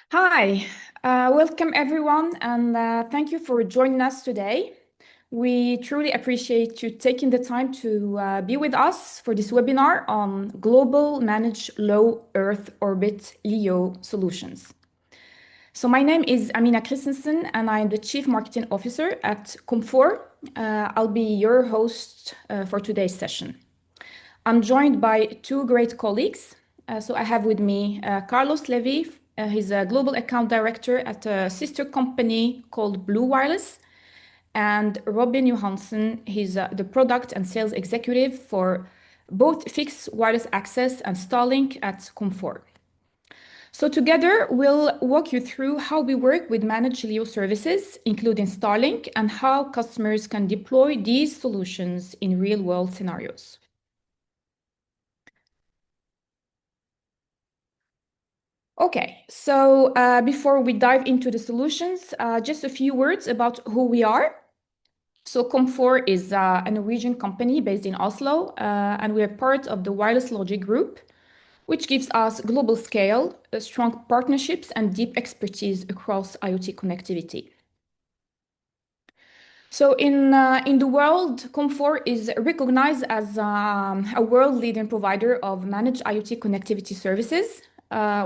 Hi, welcome everyone, and thank you for joining us today. We truly appreciate you taking the time to be with us for this webinar on Global Managed Low Earth Orbit LEO Solutions. So my name is Amina Christensen, and I am the Chief Marketing Officer at Comfort. I'll be your host for today's session. I'm joined by two great colleagues. So I have with me Carlos Levy. He's a global account director at a sister company called Blue Wireless. And Robin Johansson, he's the product and sales executive for both fixed wireless access and Starlink at Comfort. So together, we'll walk you through how we work with managed LEO services, including Starlink, and how customers can deploy these solutions in real-world scenarios. Okay, so before we dive into the solutions, just a few words about who we are. So Comfort is a Norwegian company based in Oslo, and we are part of the Wireless Logic Group, which gives us global scale, strong partnerships, and deep expertise across IoT connectivity. So in the world, Comfort is recognized as a world-leading provider of managed IoT connectivity services.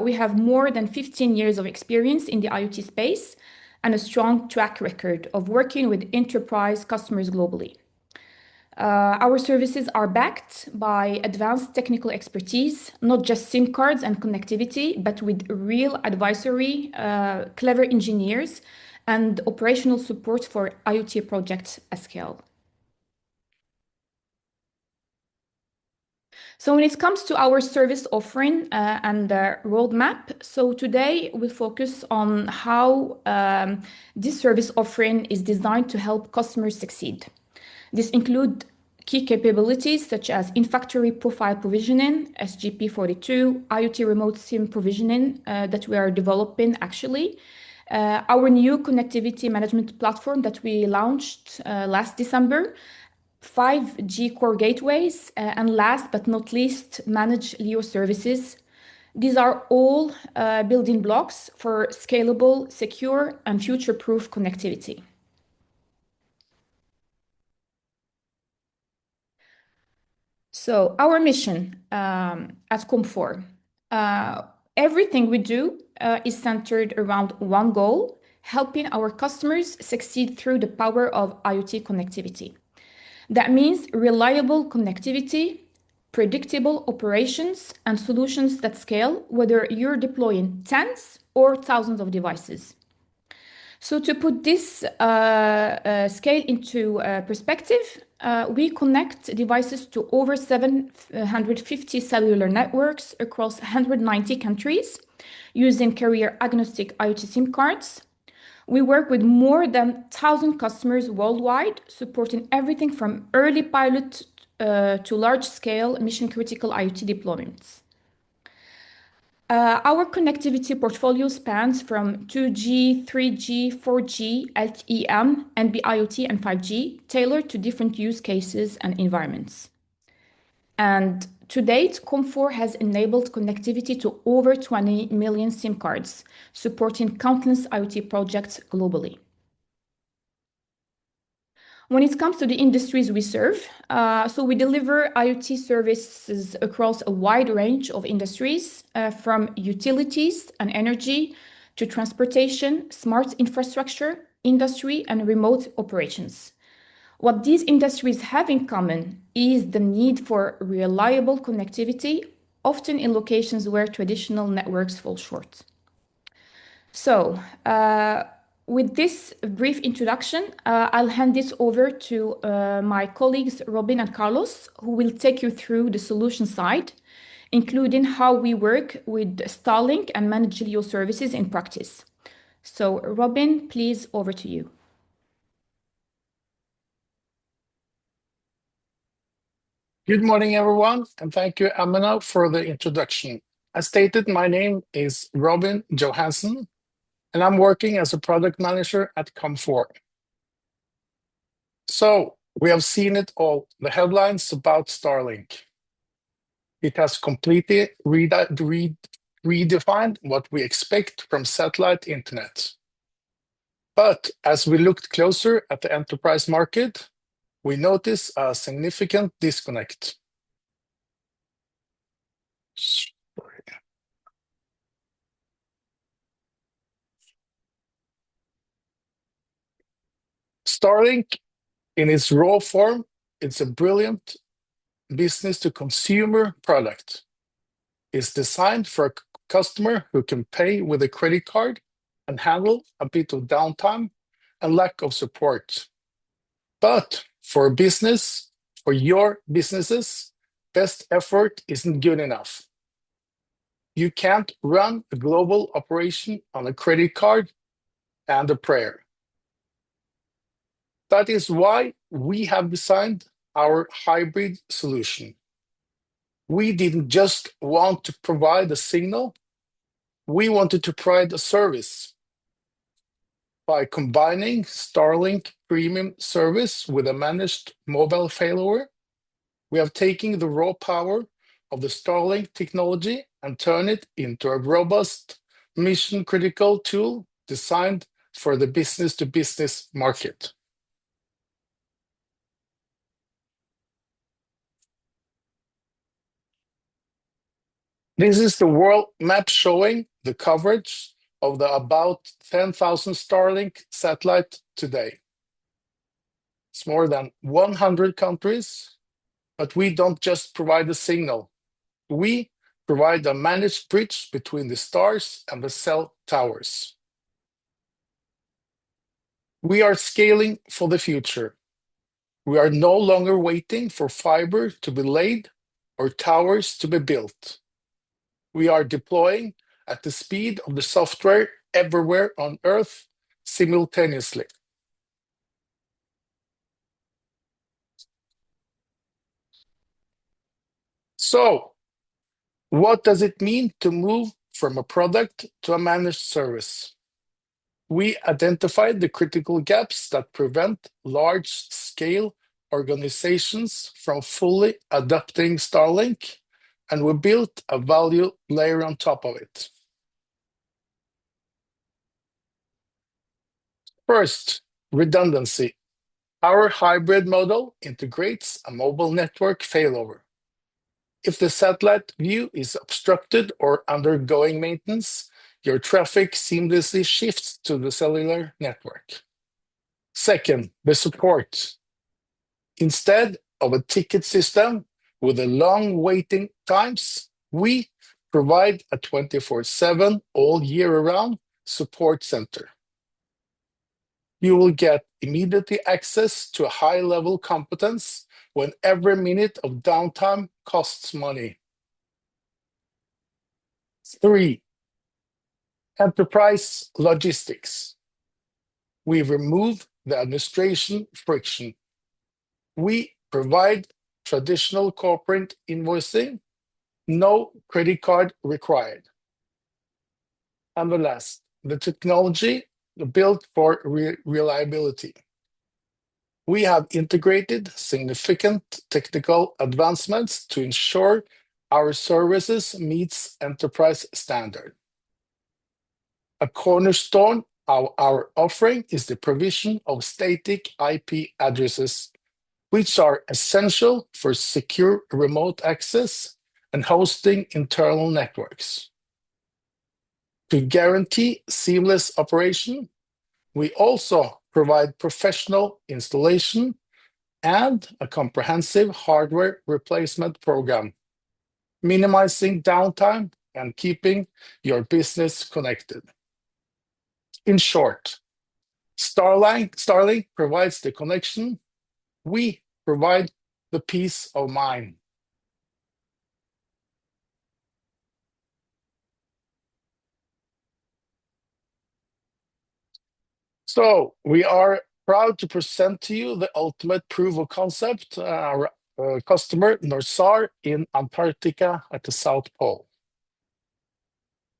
We have more than 15 years of experience in the IoT space and a strong track record of working with enterprise customers globally. Our services are backed by advanced technical expertise, not just SIM cards and connectivity, but with real advisory, clever engineers, and operational support for IoT projects at scale. So when it comes to our service offering and the roadmap, so today we'll focus on how this service offering is designed to help customers succeed. This includes key capabilities such as in-factory profile provisioning, SGP42, IoT remote SIM provisioning that we are developing actually, our new connectivity management platform that we launched last December, 5G core gateways, and last but not least, managed LEO services. These are all building blocks for scalable, secure, and future-proof connectivity. So our mission at Comfort, everything we do is centered around one goal, helping our customers succeed through the power of IoT connectivity. That means reliable connectivity, predictable operations, and solutions that scale, whether you're deploying tens or thousands of devices. So to put this scale into perspective, we connect devices to over 750 cellular networks across 190 countries using carrier-agnostic IoT SIM cards. We work with more than 1,000 customers worldwide, supporting everything from early pilot to large-scale mission-critical IoT deployments. Our connectivity portfolio spans from 2G, 3G, 4G, LTE-M, NB-IoT, and 5G, tailored to different use cases and environments. And to date, Comfort has enabled connectivity to over 20 million SIM cards, supporting countless IoT projects globally. When it comes to the industries we serve, so we deliver IoT services across a wide range of industries, from utilities and energy to transportation, smart infrastructure, industry, and remote operations. What these industries have in common is the need for reliable connectivity, often in locations where traditional networks fall short. So, with this brief introduction, I'll hand this over to my colleagues Robin and Carlos, who will take you through the solution side, including how we work with Starlink and managed LEO services in practice. So, Robin, please, over to you. Good morning, everyone, and thank you, Amina, for the introduction. As stated, my name is Robin Johansson, and I'm working as a product manager at Comfort. So, we have seen it all, the headlines about Starlink. It has completely redefined what we expect from satellite internet. But as we looked closer at the enterprise market, we noticed a significant disconnect. Starlink, in its raw form, it's a brilliant business-to-consumer product. It's designed for a customer who can pay with a credit card and handle a bit of downtime and lack of support. But for business, for your businesses, best effort isn't good enough. You can't run a global operation on a credit card and a prayer. That is why we have designed our hybrid solution. We didn't just want to provide a signal, we wanted to provide a service. By combining Starlink premium service with a managed mobile failover, we have taken the raw power of the Starlink technology and turned it into a robust, mission-critical tool designed for the business-to-business market. This is the world map showing the coverage of the about 10,000 Starlink satellites today. It's more than 100 countries, but we don't just provide a signal. We provide a managed bridge between the stars and the cell towers. We are scaling for the future. We are no longer waiting for fiber to be laid or towers to be built. We are deploying at the speed of the software everywhere on Earth simultaneously. So, what does it mean to move from a product to a managed service? We identified the critical gaps that prevent large-scale organizations from fully adopting Starlink, and we built a value layer on top of it. First, redundancy. Our hybrid model integrates a mobile network failover. If the satellite view is obstructed or undergoing maintenance, your traffic seamlessly shifts to the cellular network. Second, the support. Instead of a ticket system with a long waiting times, we provide a 24/7 all year round support center. You will get immediate access to a high-level competence when every minute of downtime costs money. 3, enterprise logistics. We remove the administration friction. We provide traditional corporate invoicing, no credit card required. And the last, the technology built for reliability. We have integrated significant technical advancements to ensure our services meets enterprise standard. A cornerstone of our offering is the provision of static IP addresses, which are essential for secure remote access and hosting internal networks. To guarantee seamless operation, we also provide professional installation and a comprehensive hardware replacement program, minimizing downtime and keeping your business connected. In short, Starlink provides the connection, we provide the peace of mind. So we are proud to present to you the ultimate proof of concept, our customer Norsar in Antarctica at the South Pole.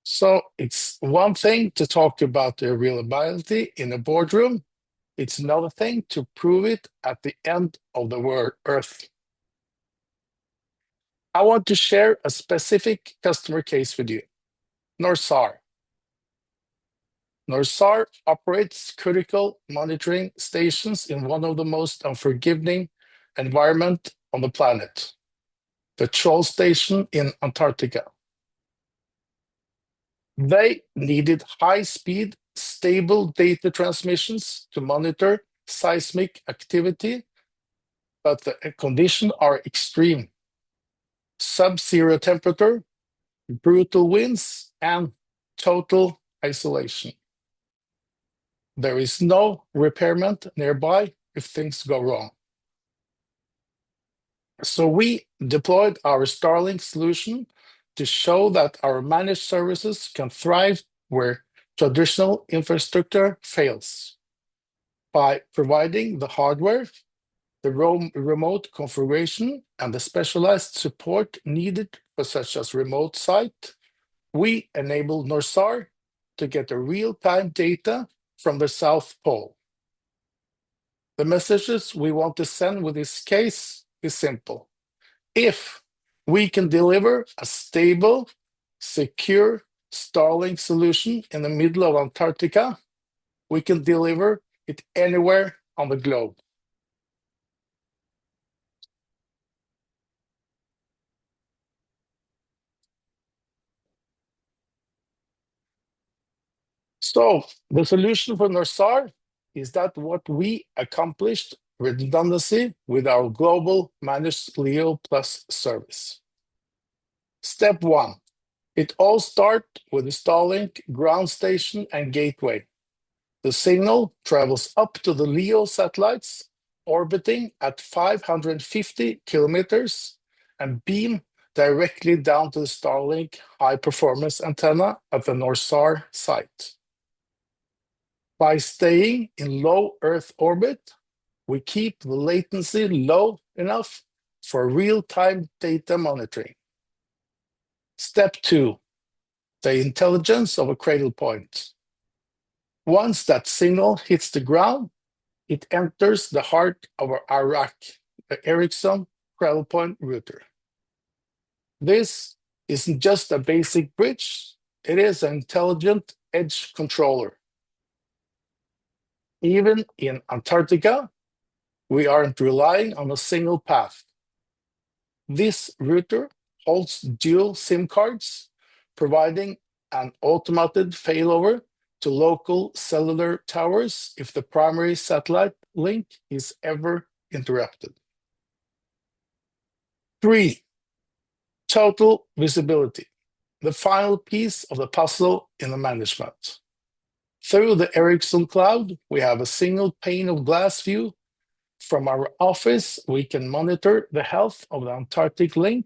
So it's one thing to talk about the reliability in a boardroom. It's another thing to prove it at the end of the world, Earth. I want to share a specific customer case with you. NORSAR. NORSAR operates critical monitoring stations in one of the most unforgiving environments on the planet, the Troll Station in Antarctica. They needed high-speed, stable data transmissions to monitor seismic activity, but the conditions are extreme. Sub-zero temperature, brutal winds, and total isolation. There is no repairman nearby if things go wrong. So we deployed our Starlink solution to show that our managed services can thrive where traditional infrastructure fails by providing the hardware, the remote configuration, and the specialized support needed for such as remote site. We enable NORSAR to get the real-time data from the South Pole. The messages we want to send with this case is simple. If we can deliver a stable, secure Starlink solution in the middle of Antarctica, we can deliver it anywhere on the globe. So the solution for NORSAR is that what we accomplished redundancy with our global managed LEO Plus service. Step 1. It all starts with the Starlink ground station and gateway. The signal travels up to the LEO satellites orbiting at 550 kilometers and beam directly down to the Starlink high-performance antenna at the NORSAR site. By staying in low Earth orbit, we keep the latency low enough for real-time data monitoring. Step 2, the intelligence of a cradle point. Once that signal hits the ground, it enters the heart of our rack, the Ericsson cradle point router. This isn't just a basic bridge, it is an intelligent edge controller. Even in Antarctica, we aren't relying on a single path. This router holds dual SIM cards, providing an automated failover to local cellular towers if the primary satellite link is ever interrupted. 3. Total visibility, the final piece of the puzzle in the management. Through the Ericsson cloud, we have a single pane of glass view. From our office, we can monitor the health of the Antarctic link,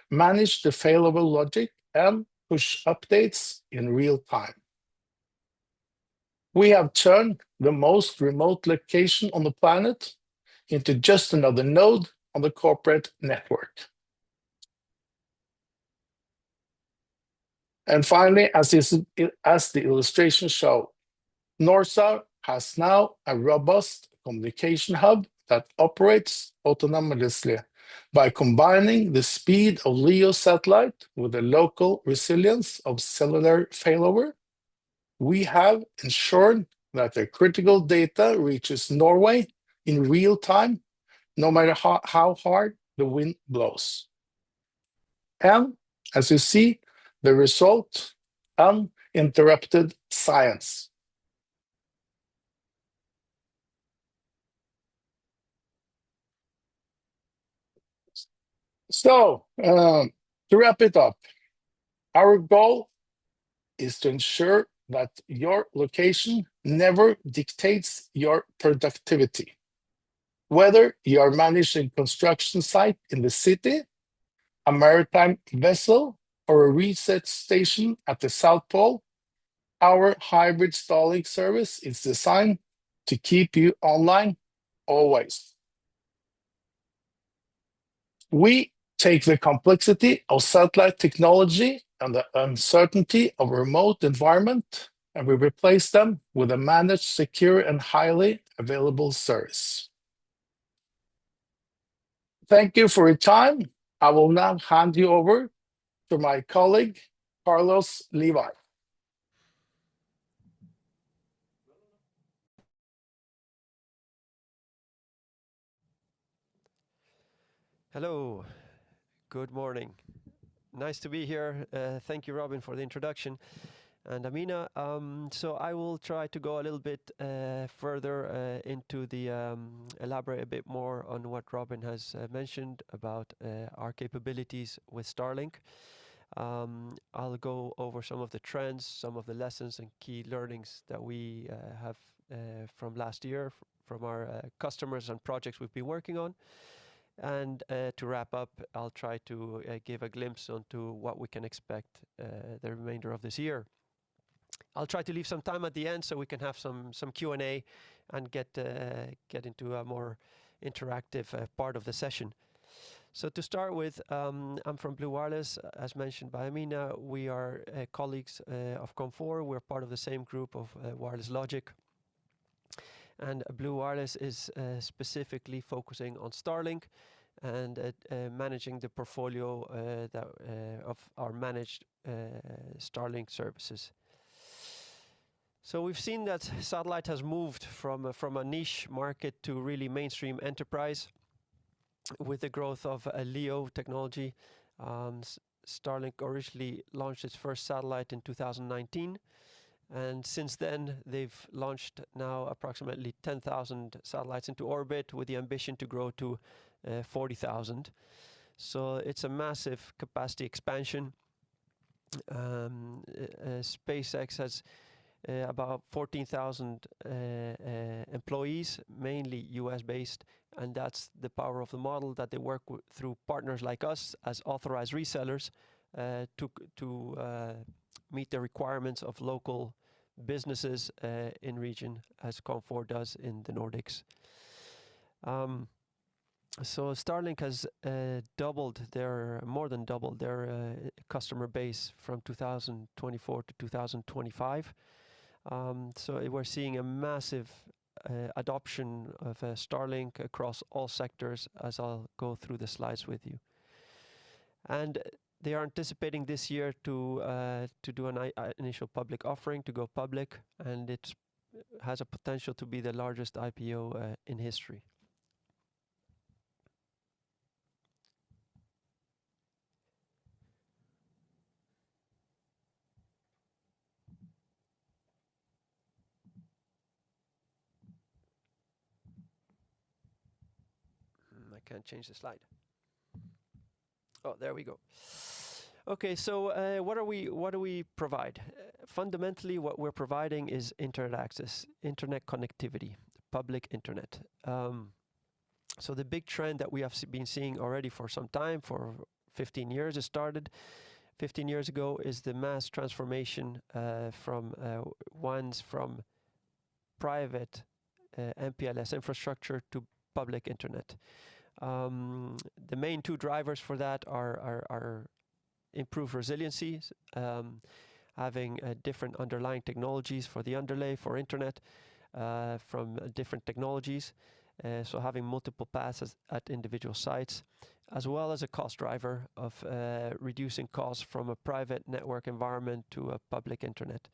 manage the failover logic, and push updates in real time. We have turned the most remote location on the planet into just another node on the corporate network. And finally, as the illustration shows, NORSAR has now a robust communication hub that operates autonomously by combining the speed of LEO satellite with the local resilience of cellular failover. We have ensured that the critical data reaches Norway in real time, no matter how hard the wind blows. And as you see, the result, uninterrupted science. So, to wrap it up, our goal is to ensure that your location never dictates your productivity. Whether you are managing a construction site in the city, a maritime vessel, or a research station at the South Pole, our hybrid Starlink service is designed to keep you online always. We take the complexity of satellite technology and the uncertainty of a remote environment, and we replace them with a managed, secure, and highly available service. Thank you for your time. I will now hand you over to my colleague, Carlos Levi. Hello, good morning. Nice to be here. Thank you, Robin, for the introduction. And Amina, so I will try to go a little bit further into elaborate a bit more on what Robin has mentioned about our capabilities with Starlink. I'll go over some of the trends, some of the lessons and key learnings that we have from last year, from our customers and projects we've been working on. And to wrap up, I'll try to give a glimpse onto what we can expect the remainder of this year. I'll try to leave some time at the end so we can have some Q&A and get into a more interactive part of the session. So to start with, I'm from Blue Wireless, as mentioned by Amina. We are colleagues of Com4. We're part of the same group of Wireless Logic. And Blue Wireless is specifically focusing on Starlink and managing the portfolio of our managed Starlink services. So we've seen that satellite has moved from a niche market to really mainstream enterprise with the growth of LEO technology. Starlink originally launched its first satellite in 2019. And since then, they've launched now approximately 10,000 satellites into orbit with the ambition to grow to 40,000. So it's a massive capacity expansion. SpaceX has about 14,000 employees, mainly US based, and that's the power of the model that they work through partners like us as authorized resellers to meet the requirements of local businesses in region, as Com4 does in the Nordics. So Starlink has more than doubled their customer base from 2024 to 2025. So we're seeing a massive adoption of Starlink across all sectors, as I'll go through the slides with you. And they are anticipating this year to do an initial public offering, to go public, and it has a potential to be the largest IPO in history. I can't change the slide. Oh, there we go. Okay, so what do we provide? Fundamentally, what we're providing is internet access, internet connectivity, public internet. So the big trend that we have been seeing already for some time, for 15 years it started, 15 years ago, is the mass transformation from private MPLS infrastructure to public internet. The main two drivers for that are improved resiliency, having different underlying technologies for the underlay for internet from different technologies. So having multiple paths at individual sites, as well as a cost driver of reducing costs from a private network environment to a public internet.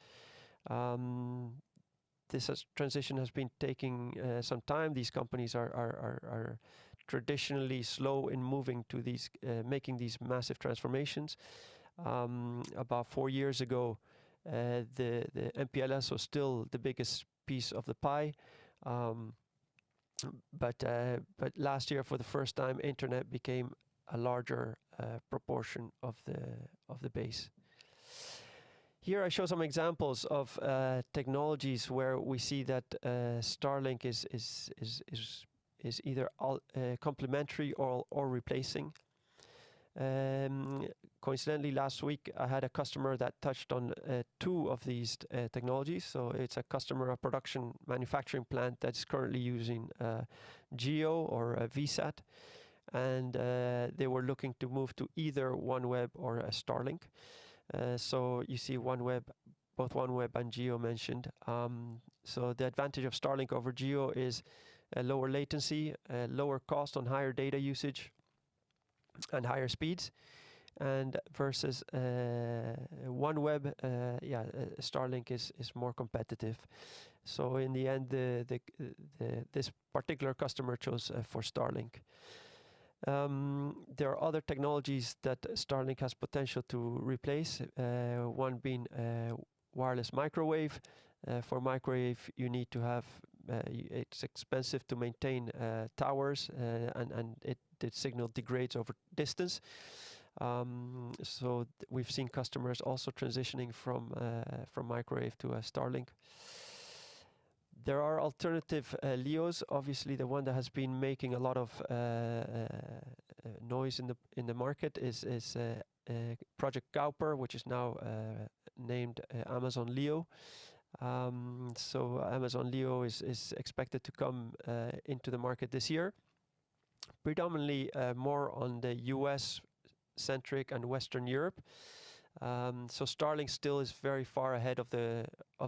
This transition has been taking some time. These companies are traditionally slow in moving to these, making these massive transformations. About 4 years ago, the MPLS was still the biggest piece of the pie. But last year, for the first time, internet became a larger proportion of the base. Here I show some examples of technologies where we see that Starlink is either complementary or replacing. Coincidentally, last week I had a customer that touched on two of these technologies. So it's a customer, a production manufacturing plant that's currently using GEO or VSAT, and they were looking to move to either OneWeb or a Starlink. So you see OneWeb, both OneWeb and GEO mentioned. So the advantage of Starlink over GEO is a lower latency, lower cost on higher data usage, and higher speeds. and versus OneWeb, Starlink is more competitive. So in the end, this particular customer chose for Starlink. There are other technologies that Starlink has potential to replace, one being wireless microwave. For microwave, you need to have, it's expensive to maintain towers, and the signal degrades over distance. So we've seen customers also transitioning from microwave to a Starlink. There are alternative LEOs. Obviously, the one that has been making a lot of noise in the market is Project Cowper, which is now named Amazon Leo. So Amazon Leo is expected to come into the market this year, predominantly more on the US centric and Western Europe. So Starlink still is very far ahead of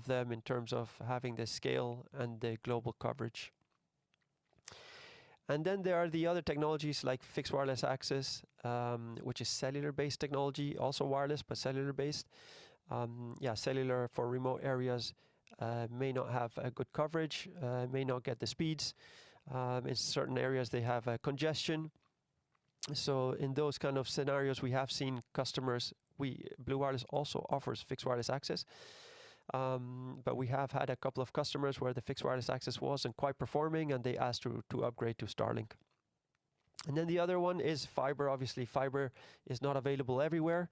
them in terms of having the scale and the global coverage. And then there are the other technologies like fixed wireless access, which is cellular-based technology, also wireless but cellular-based. Cellular for remote areas may not have a good coverage, may not get the speeds. In certain areas they have congestion. So in those kind of scenarios, we have seen customers. Blue Wireless also offers fixed wireless access, but we have had a couple of customers where the fixed wireless access wasn't quite performing, and they asked to upgrade to Starlink. And then the other one is fiber. Obviously, fiber is not available everywhere,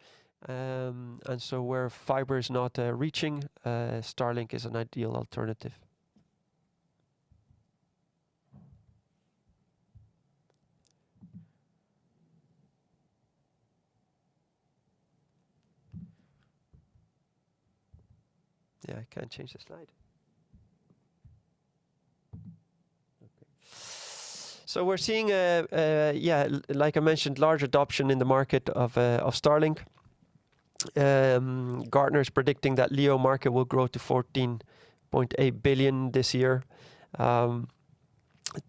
and so where fiber is not reaching, Starlink is an ideal alternative. Yeah, I can't change the slide. Okay. So we're seeing, like I mentioned, large adoption in the market of Starlink. Gartner is predicting that LEO market will grow to 14.8 billion this year.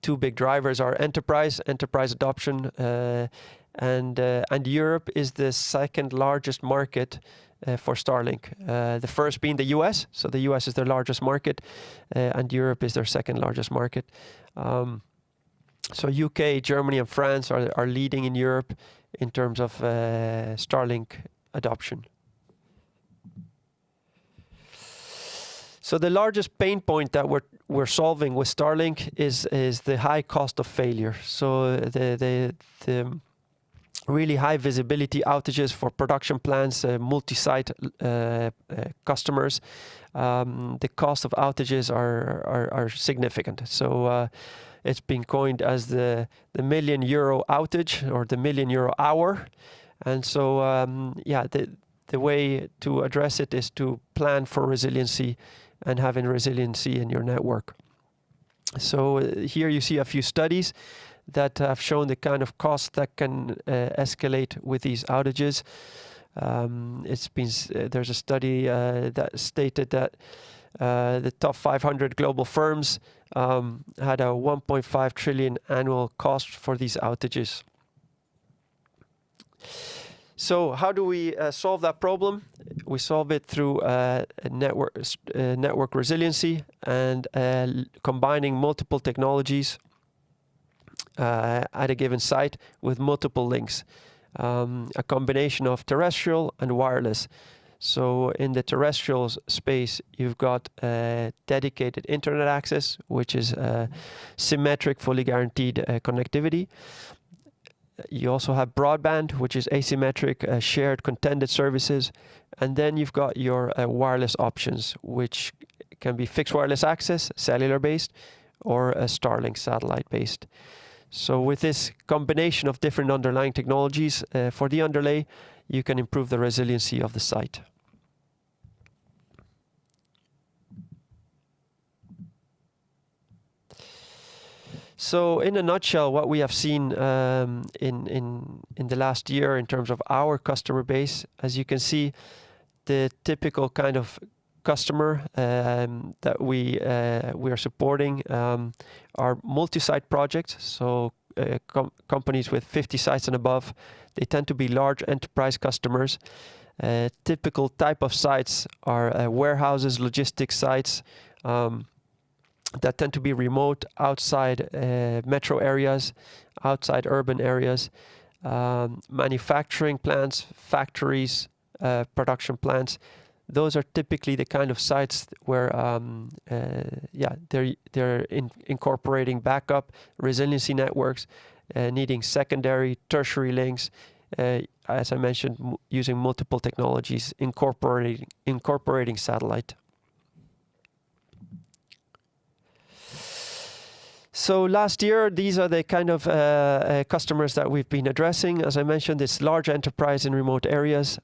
Two big drivers are enterprise adoption, and Europe is the second largest market for Starlink. The first being the US, so the US is their largest market, and Europe is their second largest market. So UK, Germany, and France are leading in Europe in terms of Starlink adoption. So the largest pain point that we're solving with Starlink is the high cost of failure. So the really high visibility outages for production plants, multi-site customers. The cost of outages are significant. So it's been coined as the €1 million outage or the €1 million hour. And so the way to address it is to plan for resiliency and having resiliency in your network. So here you see a few studies that have shown the kind of cost that can escalate with these outages. There's a study that stated that the top 500 global firms had a 1.5 trillion annual cost for these outages. So how do we solve that problem? We solve it through network resiliency and combining multiple technologies at a given site with multiple links, a combination of terrestrial and wireless. So in the terrestrial space, you've got dedicated internet access, which is symmetric, fully guaranteed connectivity. You also have broadband, which is asymmetric, shared contented services. And then you've got your wireless options, which can be fixed wireless access, cellular-based, or Starlink satellite-based. So with this combination of different underlying technologies for the underlay, you can improve the resiliency of the site. So in a nutshell, what we have seen in the last year in terms of our customer base, as you can see, the typical kind of customer that we are supporting are multi-site projects. So companies with 50 sites and above. They tend to be large enterprise customers. Typical type of sites are warehouses, logistics sites that tend to be remote, outside metro areas, outside urban areas, manufacturing plants, factories, production plants. Those are typically the kind of sites where they're incorporating backup resiliency networks, needing secondary, tertiary links, as I mentioned, using multiple technologies, incorporating satellite. So last year, these are the kind of customers that we've been addressing. As I mentioned, it's large enterprise in remote areas.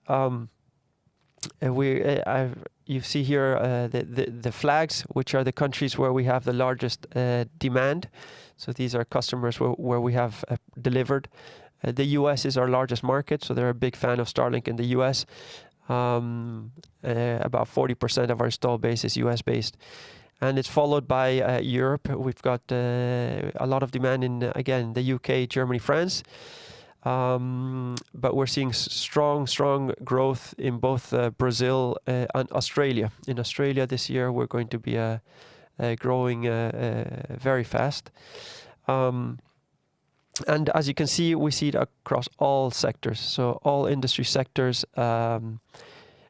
You see here the flags, which are the countries where we have the largest demand. So these are customers where we have delivered. The US is our largest market, so they're a big fan of Starlink in the US. About 40% of our install base is US based. And it's followed by Europe. We've got a lot of demand in, again, the UK, Germany, France. But we're seeing strong growth in both Brazil and Australia. In Australia this year, we're going to be growing very fast. And as you can see, we see it across all sectors. So all industry sectors are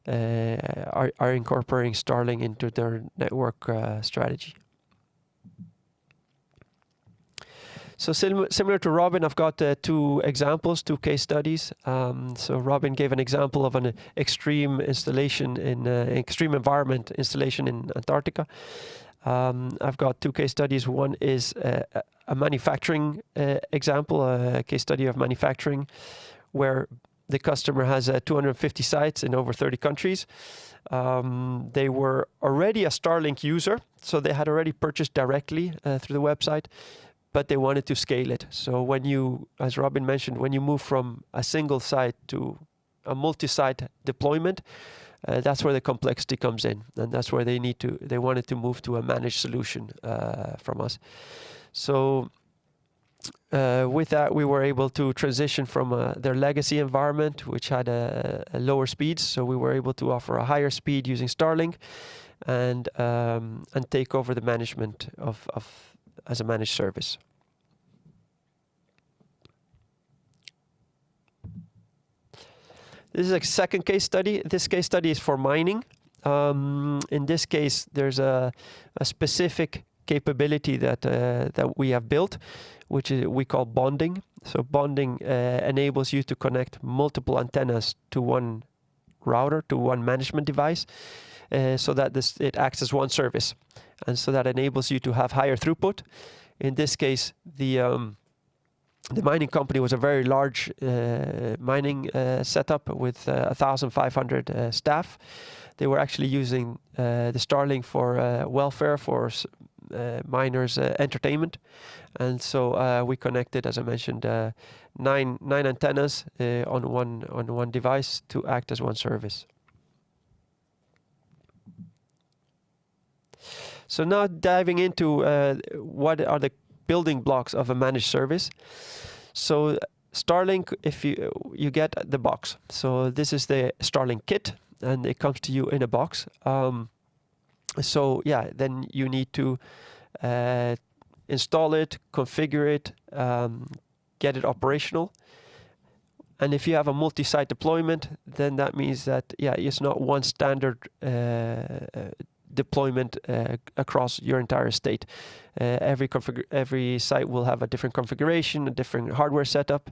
incorporating Starlink into their network strategy. So similar to Robin, I've got two examples, two case studies. So Robin gave an example of an extreme installation in extreme environment installation in Antarctica. I've got two case studies. One is a manufacturing example, a case study of manufacturing, where the customer has 250 sites in over 30 countries. They were already a Starlink user, so they had already purchased directly through the website, but they wanted to scale it. So when you, as Robin mentioned, when you move from a single site to a multi-site deployment, that's where the complexity comes in, and that's where they wanted to move to a managed solution from us. So with that, we were able to transition from their legacy environment, which had a lower speeds. So we were able to offer a higher speed using Starlink, and take over the management of as a managed service. This is a second case study. This case study is for mining. In this case, there's a specific capability that we have built, which we call bonding. So bonding enables you to connect multiple antennas to one router, to one management device, so that it acts as one service. And so that enables you to have higher throughput. In this case, the mining company was a very large mining setup with 1,500 staff. They were actually using the Starlink for welfare, for miners' entertainment. And so we connected, as I mentioned, nine antennas on one device to act as one service. So now diving into what are the building blocks of a managed service. So Starlink, if you get the box. So this is the Starlink kit, and it comes to you in a box. So yeah, then you need to install it, configure it, get it operational. And if you have a multi-site deployment, then that means that it's not one standard deployment across your entire estate. Every site will have a different configuration, a different hardware setup.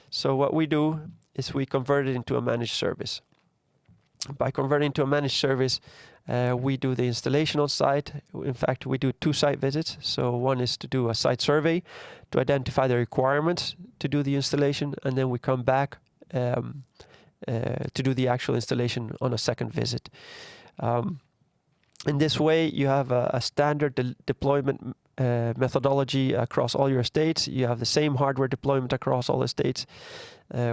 So what we do is we convert it into a managed service. By converting to a managed service, we do the installation on site. In fact, we do 2 site visits. So one is to do a site survey to identify the requirements to do the installation, and then we come back to do the actual installation on a second visit. In this way, you have a standard deployment methodology across all your estates. You have the same hardware deployment across all estates.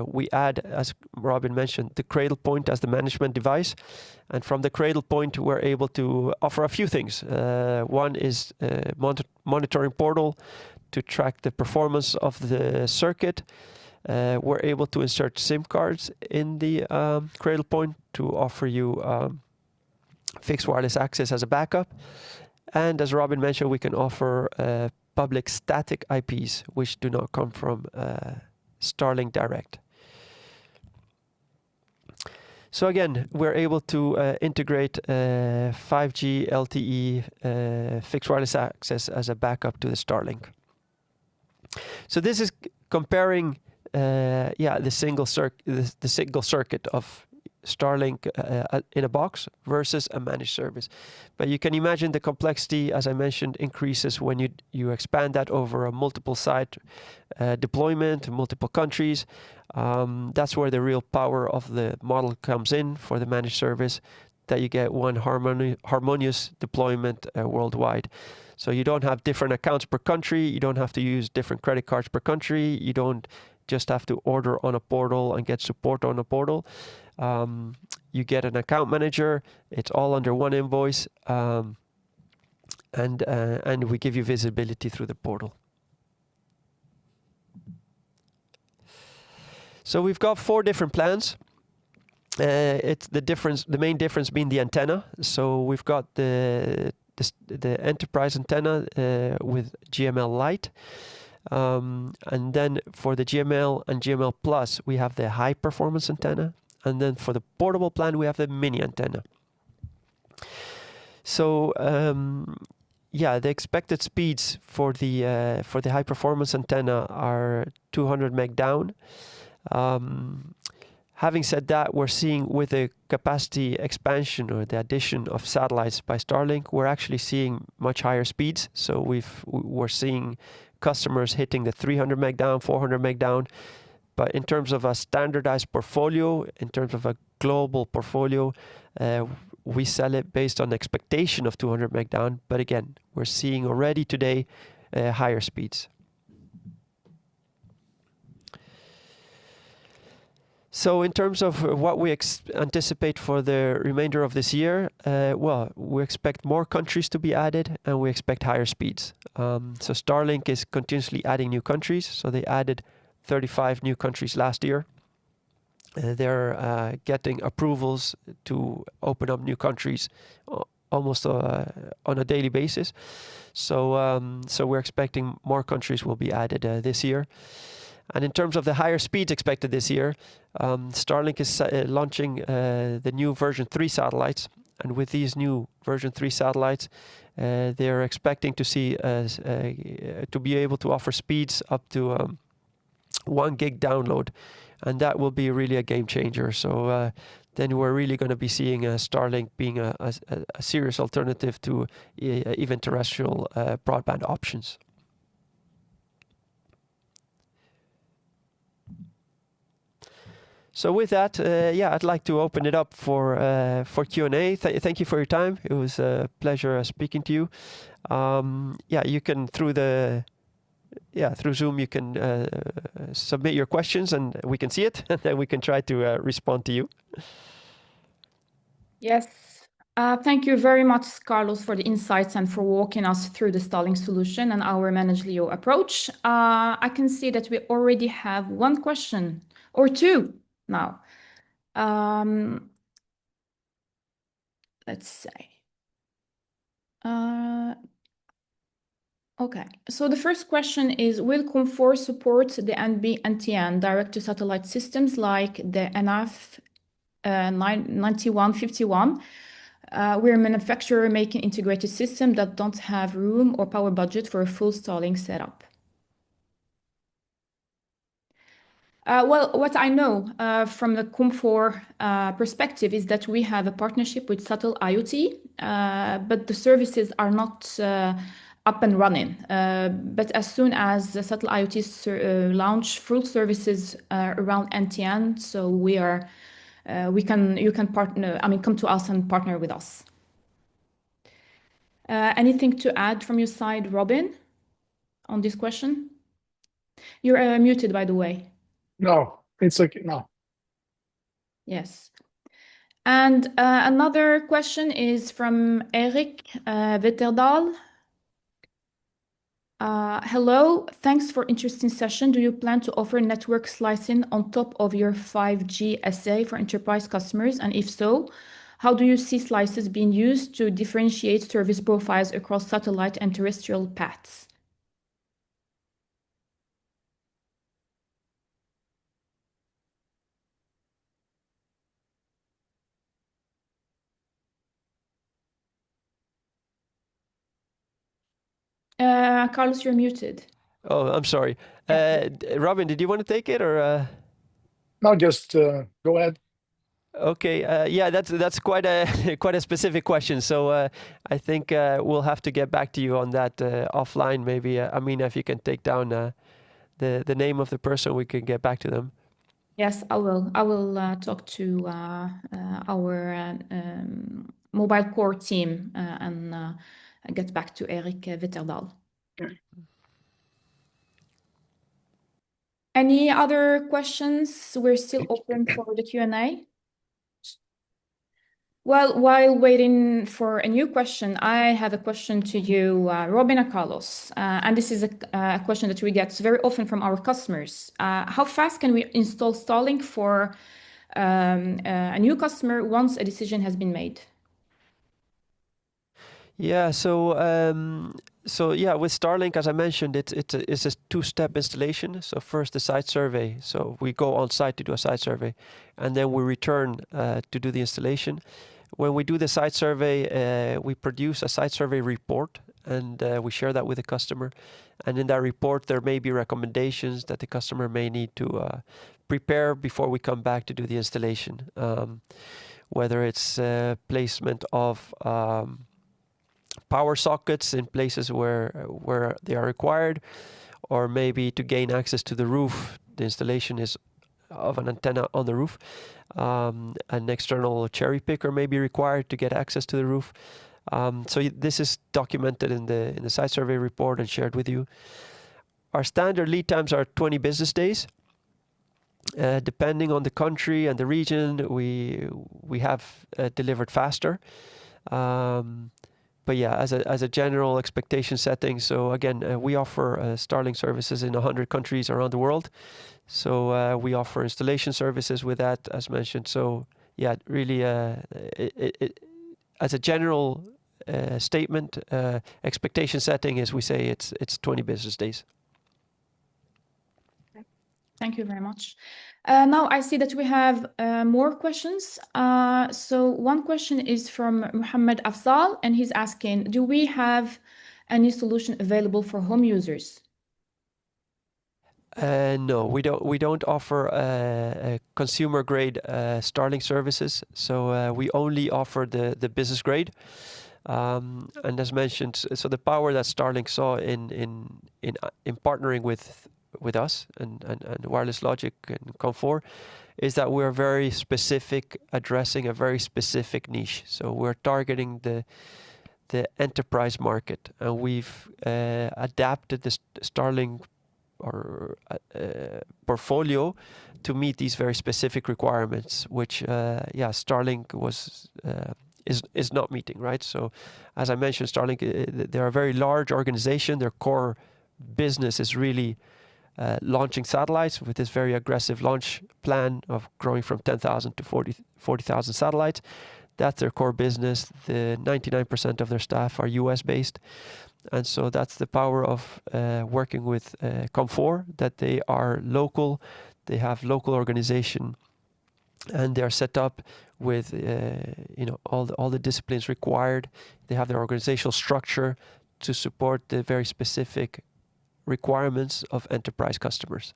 We add, as Robin mentioned, the cradle point as the management device. And from the cradle point, we're able to offer a few things. One is monitoring portal to track the performance of the circuit. We're able to insert SIM cards in the cradle point to offer you fixed wireless access as a backup. And as Robin mentioned, we can offer public static IPs, which do not come from Starlink direct. So again, we're able to integrate 5G LTE fixed wireless access as a backup to the Starlink. So this is comparing the single circuit of Starlink in a box versus a managed service. But you can imagine the complexity, as I mentioned, increases when you expand that over a multiple site deployment, multiple countries. That's where the real power of the model comes in for the managed service, that you get one harmonious deployment worldwide. So you don't have different accounts per country, you don't have to use different credit cards per country, you don't just have to order on a portal and get support on a portal. You get an account manager, it's all under one invoice, and we give you visibility through the portal. So we've got 4 different plans. It's the main difference being the antenna. So we've got the enterprise antenna with GML Lite. And then for the GML and GML Plus, we have the high performance antenna. And then for the portable plan, we have the mini antenna. So the expected speeds for the high performance antenna are 200 meg down. Having said that, we're seeing with the capacity expansion or the addition of satellites by Starlink, we're actually seeing much higher speeds. So we're seeing customers hitting the 300 meg down, 400 meg down. But in terms of a standardized portfolio, in terms of a global portfolio, we sell it based on the expectation of 200 meg down. But again, we're seeing already today higher speeds. So in terms of what we anticipate for the remainder of this year, we expect more countries to be added and we expect higher speeds. So Starlink is continuously adding new countries. So they added 35 new countries last year. They're getting approvals to open up new countries almost on a daily basis. So we're expecting more countries will be added this year. And in terms of the higher speeds expected this year, Starlink is launching the new version 3 satellites. And with these new version 3 satellites, they're expecting to see to be able to offer speeds up to 1 gig download. And that will be really a game changer. So then we're really going to be seeing Starlink being a serious alternative to even terrestrial broadband options. So with that, I'd like to open it up for Q&A. Thank you for your time. It was a pleasure speaking to you. You can through Zoom you can submit your questions and we can see it, and then we can try to respond to you. Yes. Thank you very much, Carlos, for the insights and for walking us through the Starlink solution and our Manage LEO approach. I can see that we already have one question or two now. Let's say. Okay, so the first question is, will COM4 support the NB-NTN direct-to-satellite systems like the NF 9151? We're a manufacturer making integrated systems that don't have room or power budget for a full Starlink setup. What I know from the COM4 perspective is that we have a partnership with Subtle IoT, but the services are not up and running. But as soon as the Subtle IoT launch full services around NTN, so you can partner. I mean, come to us and partner with us. Anything to add from your side, Robin, on this question? You're muted, by the way. No, it's okay. No. Yes. And another question is from Erik Vetterdal. Hello, thanks for interesting session. Do you plan to offer network slicing on top of your 5G SA for enterprise customers? And if so, how do you see slices being used to differentiate service profiles across satellite and terrestrial paths? Carlos, you're muted. Oh, I'm sorry. Yeah. Robin, did you want to take it or? No, just go ahead. Okay, yeah, that's quite a quite a specific question. So I think we'll have to get back to you on that offline. Maybe Amina, if you can take down the name of the person, we can get back to them. Yes, I will. I will talk to our mobile core team and get back to Erik Witterdal. Any other questions? We're still open for the Q&A. Well, while waiting for a new question, I have a question to you, Robin and Carlos. And this is a question that we get very often from our customers. How fast can we install Starlink for a new customer once a decision has been made? Yeah, so yeah, with Starlink, as I mentioned, it's a two-step installation. So first the site survey. So we go on site to do a site survey, and then we return to do the installation. When we do the site survey, we produce a site survey report, and we share that with the customer. And in that report, there may be recommendations that the customer may need to prepare before we come back to do the installation. Whether it's placement of power sockets in places where they are required, or maybe to gain access to the roof. The installation is of an antenna on the roof. An external cherry picker may be required to get access to the roof. So this is documented in the site survey report and shared with you. Our standard lead times are 20 business days. Depending on the country and the region, we have delivered faster. But yeah, as a general expectation setting, so again, we offer Starlink services in 100 countries around the world. So we offer installation services with that, as mentioned. So yeah, really, as a general statement, expectation setting is we say it's 20 business days. Thank you very much. Now I see that we have more questions. So one question is from Muhammad Afzal, and he's asking, do we have any solution available for home users? No, we don't offer consumer grade Starlink services. So we only offer the business grade. And as mentioned, so the power that Starlink saw in partnering with us and Wireless Logic and Comfort is that we're very specific, addressing a very specific niche. So we're targeting the enterprise market, and we've adapted the Starlink or portfolio to meet these very specific requirements, which Starlink is not meeting, right? So as I mentioned, Starlink, they're a very large organization. Their core business is really launching satellites with this very aggressive launch plan of growing from 10,000 to 40,000 satellites. That's their core business. The 99% of their staff are US based. And so that's the power of working with Comfort, that they are local, they have local organization, and they are set up with all the disciplines required. They have their organizational structure to support the very specific requirements of enterprise customers.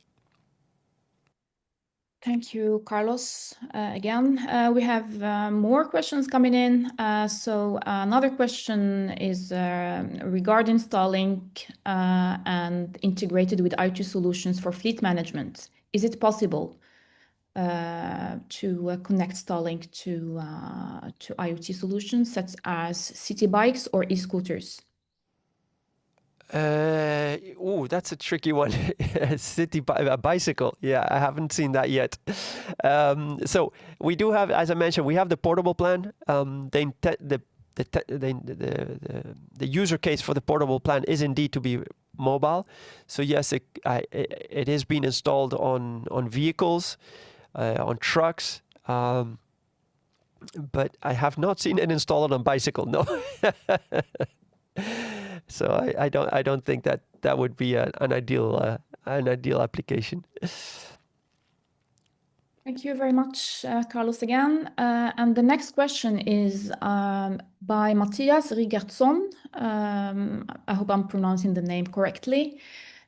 Thank you, Carlos. Again, we have more questions coming in. So another question is regarding Starlink and integrated with IoT solutions for fleet management. Is it possible to connect Starlink to IoT solutions such as city bikes or e-scooters? That's a tricky one. A bicycle. Yeah, I haven't seen that yet. So we do have, as I mentioned, we have the portable plan. The user case for the portable plan is indeed to be mobile. So yes, it is being installed on vehicles, on trucks, but I have not seen it installed on bicycle. No. So I don't think that would be an ideal application. Thank you very much, Carlos, again. And the next question is by Matthias Rigertson. I hope I'm pronouncing the name correctly.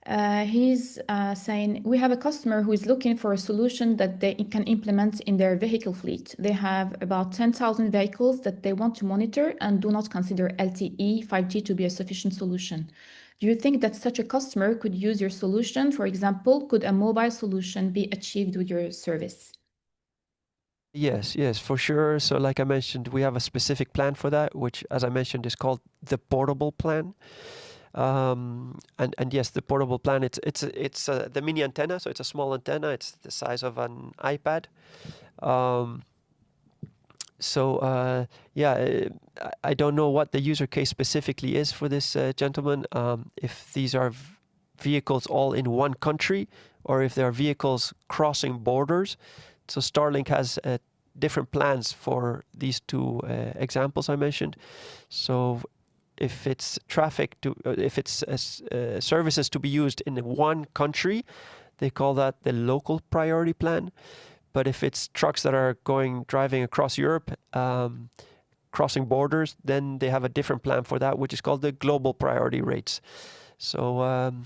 He's saying, we have a customer who is looking for a solution that they can implement in their vehicle fleet. They have about 10,000 vehicles that they want to monitor and do not consider LTE 5G to be a sufficient solution. Do you think that such a customer could use your solution? For example, could a mobile solution be achieved with your service? Yes, for sure. So like I mentioned, we have a specific plan for that, which, as I mentioned, is called the portable plan. And yes, the portable plan, it's the mini antenna. So it's a small antenna. It's the size of an iPad. I don't know what the user case specifically is for this gentleman. If these are vehicles all in one country, or if they are vehicles crossing borders. So Starlink has different plans for these two examples I mentioned. So if it's services to be used in one country, they call that the local priority plan. But if it's trucks that are driving across Europe, crossing borders, then they have a different plan for that, which is called the global priority rates. So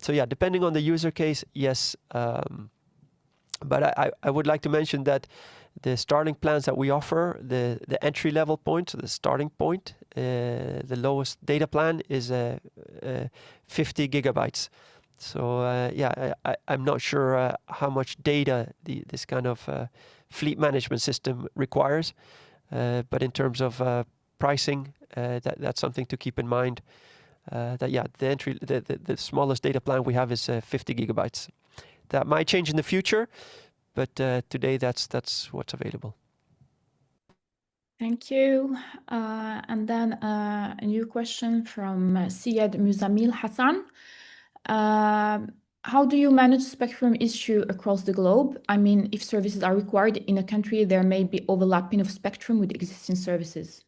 yeah, depending on the user case, yes. But I would like to mention that the Starlink plans that we offer, the entry level point, so the starting point, the lowest data plan is 50 gigabytes. So I'm not sure how much data this kind of fleet management system requires, but in terms of pricing, that's something to keep in mind. The smallest data plan we have is 50 gigabytes. That might change in the future, but today that's what's available. Thank you. And then a new question from Syed Muzamil Hassan. How do you manage spectrum issue across the globe? I mean, if services are required in a country, there may be overlapping of spectrum with existing services.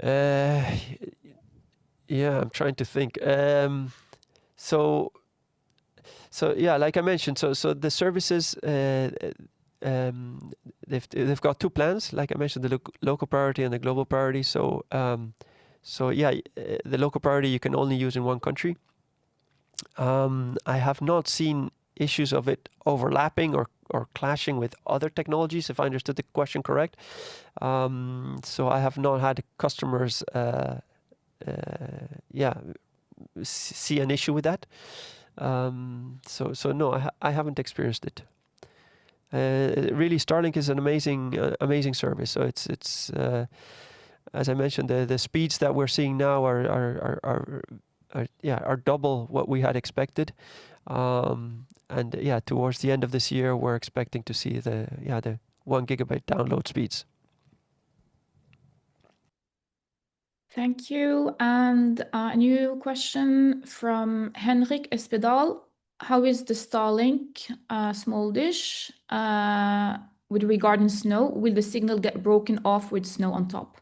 Yeah, I'm trying to think. So yeah, like I mentioned, so the services they've got two plans, like I mentioned, the local priority and the global priority. So yeah, the local priority you can only use in one country. I have not seen issues of it overlapping or clashing with other technologies, if I understood the question correct. So I have not had customers see an issue with that. So no, I haven't experienced it. Really, Starlink is an amazing service. So it's as I mentioned, the speeds that we're seeing now are double what we had expected. And yeah, towards the end of this year, we're expecting to see the 1 gigabyte download speeds. Thank you. And a new question from Henrik Espedal. How is the Starlink small dish with regarding snow? Will the signal get broken off with snow on top?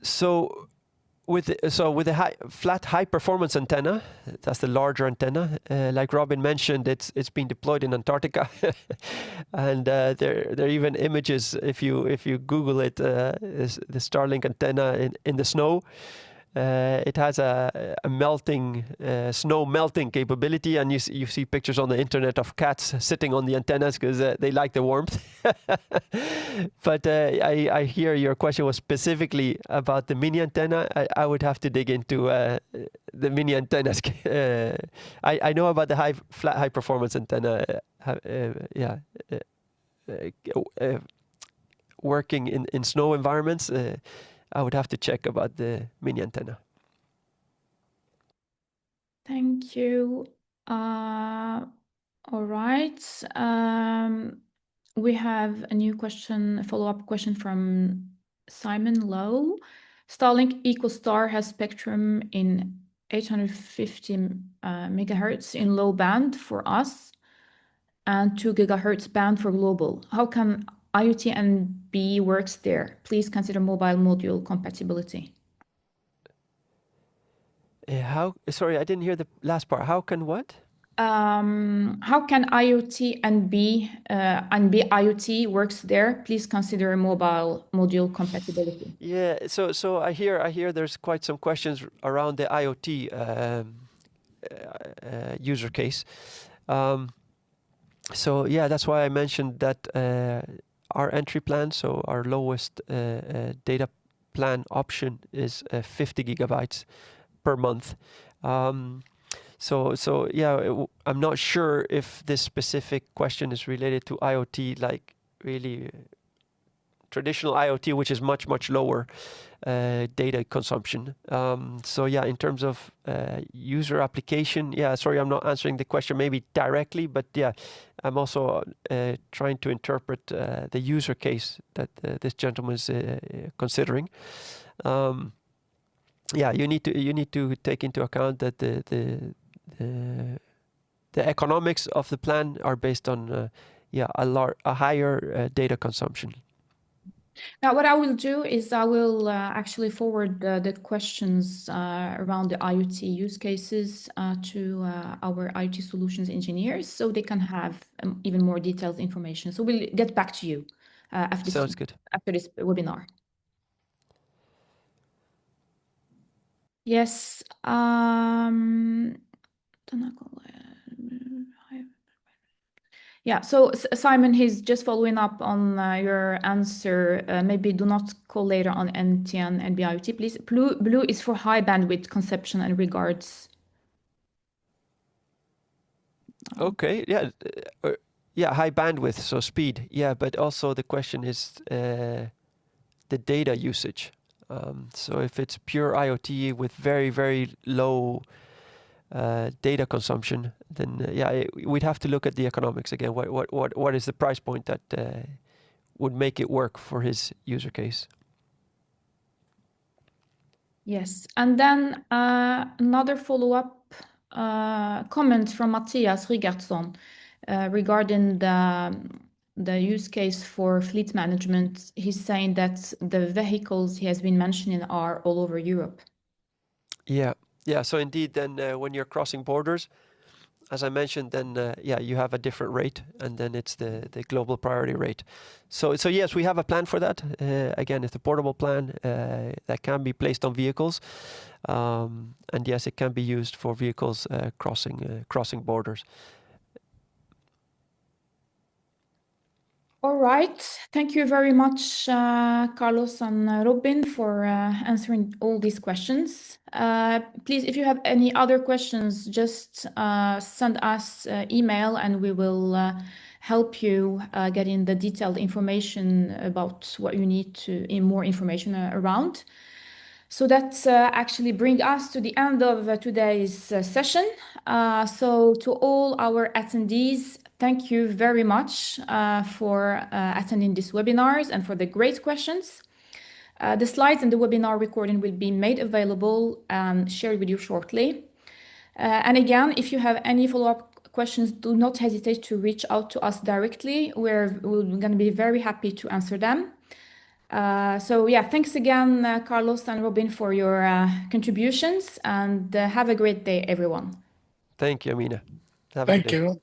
So with the flat high performance antenna, that's the larger antenna. Like Robin mentioned, it's been deployed in Antarctica, and there are even images if you Google it, the Starlink antenna in the snow. It has a melting snow melting capability, and you see pictures on the internet of cats sitting on the antennas because they like the warmth. But I hear your question was specifically about the mini antenna. I would have to dig into the mini antennas. I know about the flat high performance antenna. Working in snow environments. I would have to check about the mini antenna. Thank you. All right. We have a new question, a follow-up question from Simon Lowe. Starlink EcoStar has spectrum in 850 megahertz in low band for us and 2 gigahertz band for global. How can IoT and B works there? Please consider mobile module compatibility. Sorry, I didn't hear the last part. How can what? How can IoT and B IoT works there? Please consider mobile module compatibility. Yeah, so I hear there's quite some questions around the IoT user case. So yeah, that's why I mentioned that our entry plan, so our lowest data plan option is 50 gigabytes per month. So yeah, I'm not sure if this specific question is related to IoT, like really traditional IoT, which is much lower data consumption. So yeah, in terms of user application, yeah, sorry, I'm not answering the question maybe directly, but yeah, I'm also trying to interpret the user case that this gentleman is considering. Yeah, you need to take into account that the economics of the plan are based on a higher data consumption. Now, what I will do is I will actually forward the questions around the IoT use cases to our IoT solutions engineers so they can have even more detailed information. So we'll get back to you after Sounds good. After this webinar. Yes. Yeah, so Simon, he's just following up on your answer. Maybe do not call later on NTN and BIoT, please. Blue is for high bandwidth conception and regards. Okay, yeah, yeah, high bandwidth, so speed. Yeah, but also the question is the data usage. So if it's pure IoT with very low data consumption, then yeah, we'd have to look at the economics again. What is the price point that would make it work for his user case? Yes, and then another follow-up comment from Matthias Rigertsson regarding the use case for fleet management. He's saying that the vehicles he has been mentioning are all over Europe. Yeah, yeah. So indeed, then when you're crossing borders, as I mentioned, then yeah, you have a different rate, and then it's the global priority rate. So yes, we have a plan for that. Again, it's a portable plan that can be placed on vehicles, and yes, it can be used for vehicles crossing borders. All right. Thank you very much, Carlos and Robin, for answering all these questions. Please, if you have any other questions, just send us email and we will help you get in the detailed information about what you need in more information around. So that actually brings us to the end of today's session. So to all our attendees, thank you very much for attending these webinars and for the great questions. The slides and the webinar recording will be made available and shared with you shortly. And again, if you have any follow-up questions, do not hesitate to reach out to us directly. We're going to be very happy to answer them. So yeah, thanks again, Carlos and Robin, for your contributions, and have a great day, everyone. Thank you, Amina. Have a good day. Thank you.